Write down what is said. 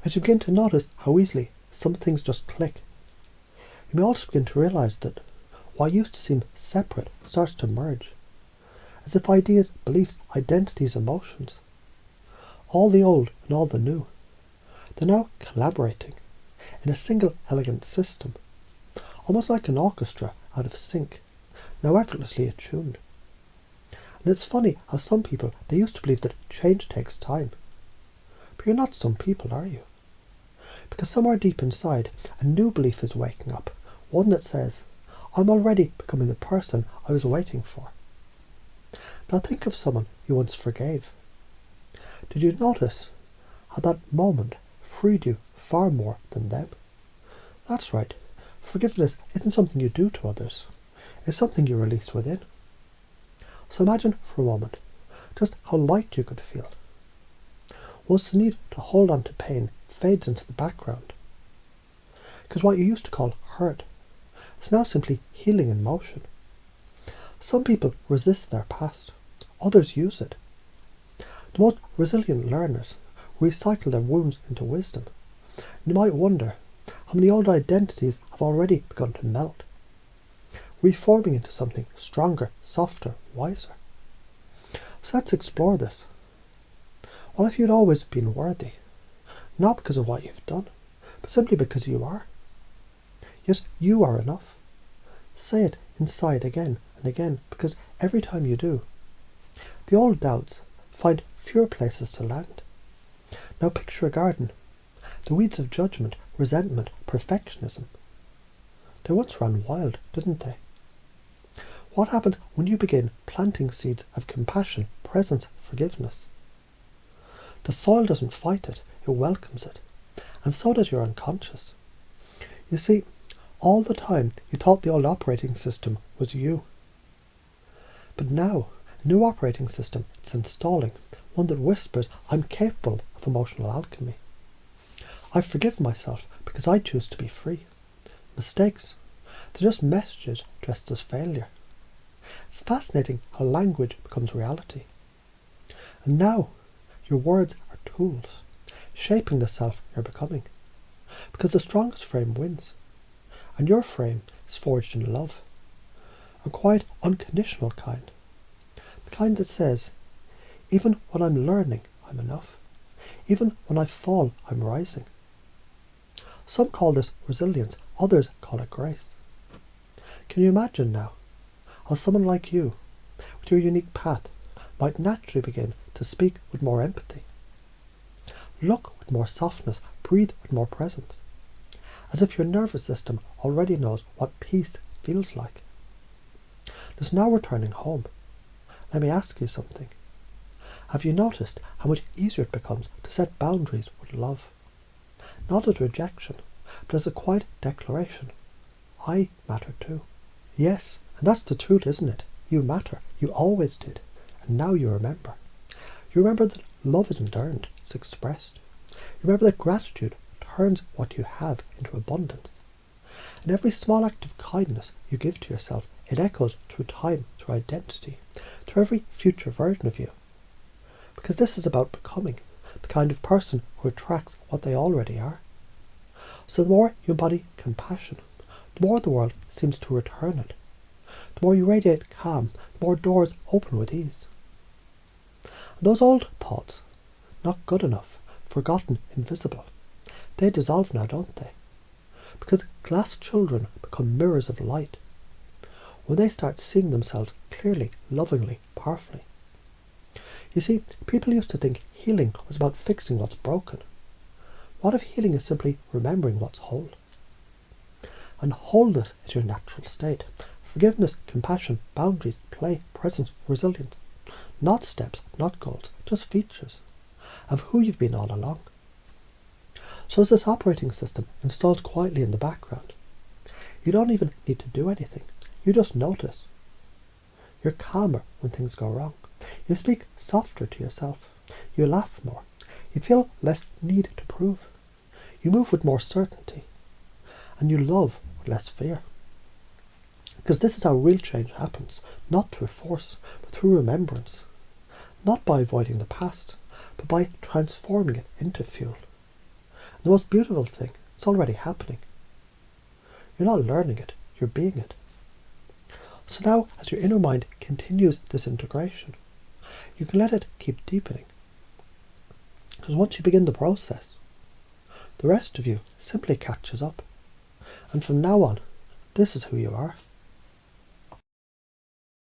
As you begin to notice how easily some things just click, you may also begin to realise that what used to seem separate starts to merge, as if ideas, beliefs, identities, emotions, all the old and all the new, they're now collaborating in a single elegant system, almost like an orchestra out of sync, now effortlessly attuned. And it's funny how some people, they used to believe that change takes time. But you're not some people, are you? Because somewhere deep inside, a new belief is waking up, one that says, I'm already becoming the person I was waiting for. Now think of someone you once forgave. Did you notice how that moment freed you far more than them? That's right, forgiveness isn't something you do to others, it's something you release within. So imagine for a moment just how light you could feel. Once the need to hold on to pain fades into the background. Because what you used to call hurt is now simply healing in motion. Some people resist their past, others use it. The most resilient learners recycle their wounds into wisdom. And you might wonder how many old identities have already begun to melt, reforming into something stronger, softer, wiser. So let's explore this. What if you'd always been worthy? Not because of what you've done, but simply because you are. Yes, you are enough. Say it inside again and again, because every time you do, the old doubts find fewer places to land. Now picture a garden. The weeds of judgment, resentment, perfectionism. They once ran wild, didn't they? What happens when you begin planting seeds of compassion, presence, forgiveness? The soil doesn't fight it, it welcomes it. And so does your unconscious. You see, all the time you thought the old operating system was you. But now, a new operating system is installing, one that whispers, I'm capable of emotional alchemy. I forgive myself because I choose to be free. Mistakes, they're just messages dressed as failure. It's fascinating how language becomes reality. And now, your words are tools, shaping the self you're becoming. Because the strongest frame wins. And your frame is forged in love. A quite unconditional kind. The kind that says, even when I'm learning, I'm enough. Even when I fall, I'm rising. Some call this resilience, others call it grace. Can you imagine now how someone like you, with your unique path, might naturally begin to speak with more empathy? Look with more softness, breathe with more presence, as if your nervous system already knows what peace feels like. Just now returning home, let me ask you something. Have you noticed how much easier it becomes to set boundaries with love? Not as rejection, but as a quiet declaration. I matter too. Yes, and that's the truth, isn't it? You matter. You always did. And now you remember. You remember that love isn't earned, it's expressed. You remember that gratitude turns what you have into abundance. And every small act of kindness you give to yourself, it echoes through time, through identity, through every future version of you. Because this is about becoming the kind of person who attracts what they already are. So the more you embody compassion, the more the world seems to return it. The more you radiate calm, the more doors open with ease. And those old thoughts, not good enough, forgotten, invisible, they dissolve now, don't they? Because glass children become mirrors of light when they start seeing themselves clearly, lovingly, powerfully. You see, people used to think healing was about fixing what's broken. What if healing is simply remembering what's whole? And wholeness is your natural state. Forgiveness, compassion, boundaries, play, presence, resilience. Not steps, not goals, just features of who you've been all along. So as this operating system installs quietly in the background, you don't even need to do anything. You just notice. You're calmer when things go wrong. You speak softer to yourself. You laugh more. You feel less need to prove. You move with more certainty. And you love with less fear. Because this is how real change happens, not through force, but through remembrance. Not by avoiding the past, but by transforming it into fuel. The most beautiful thing, it's already happening. You're not learning it, you're being it. So now, as your inner mind continues this integration, you can let it keep deepening. Because once you begin the process, the rest of you simply catches up. And from now on, this is who you are.